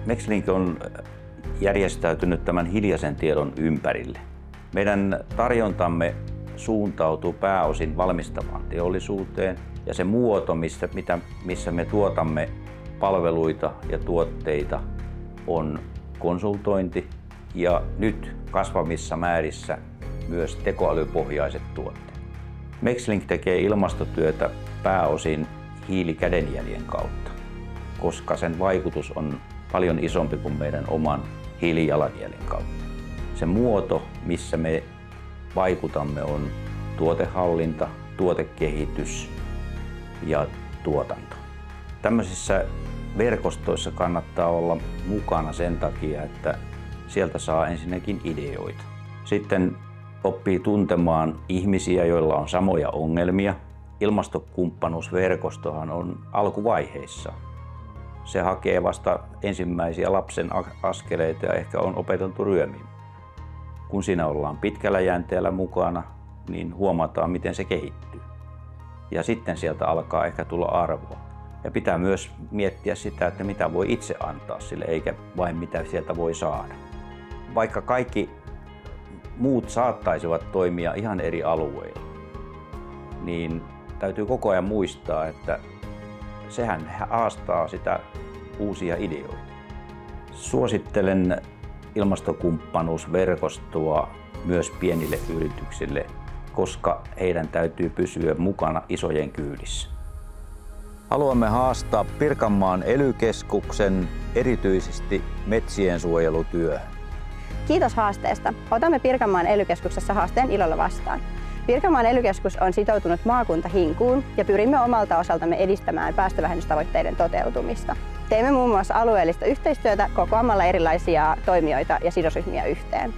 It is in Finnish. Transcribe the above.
Mexlink on järjestäytynyt tämän hiljaisen tiedon ympärille. Meidän tarjontamme suuntautuu pääosin valmistavaan teollisuuteen ja se muoto, missä me tuotamme palveluita ja tuotteita, on konsultointi ja nyt kasvavissa määrissä myös tekoälypohjaiset tuotteet. Mexlink tekee ilmastotyötä pääosin hiilikädenjäljen kautta, koska sen vaikutus on paljon isompi kuin meidän oman hiilijalanjäljen kautta. Se muoto, missä me vaikutamme, on tuotehallinta, tuotekehitys ja tuotanto. Tämmöisissä verkostoissa kannattaa olla mukana sen takia, että sieltä saa ensinnäkin ideoita. Sitten oppii tuntemaan ihmisiä, joilla on samoja ongelmia. Ilmastokumppanuusverkostohan on alkuvaiheissa. Se hakee vasta ensimmäisiä lapsen askeleita ja ehkä on opeteltu ryömiin. Kun siinä ollaan pitkällä jänteellä mukana, niin huomataan, miten se kehittyy. Ja sitten sieltä alkaa ehkä tulla arvoa. Ja pitää myös miettiä sitä, että mitä voi itse antaa sille, eikä vain mitä sieltä voi saada. Vaikka kaikki muut saattaisivat toimia ihan eri alueilla, niin täytyy koko ajan muistaa, että sehän haastaa sitä uusia ideoita. Suosittelen ilmastokumppanuusverkostoa myös pienille yrityksille, koska heidän täytyy pysyä mukana isojen kyydissä. Haluamme haastaa Pirkanmaan ELY-keskuksen erityisesti metsien suojelutyöhön. Kiitos haasteesta. Otamme Pirkanmaan ELY-keskuksessa haasteen ilolla vastaan. Pirkanmaan ELY-keskus on sitoutunut maakuntahinkuun ja pyrimme omalta osaltamme edistämään päästövähennystavoitteiden toteutumista. Teemme muun muassa alueellista yhteistyötä kokoamalla erilaisia toimijoita ja sidosryhmiä yhteen.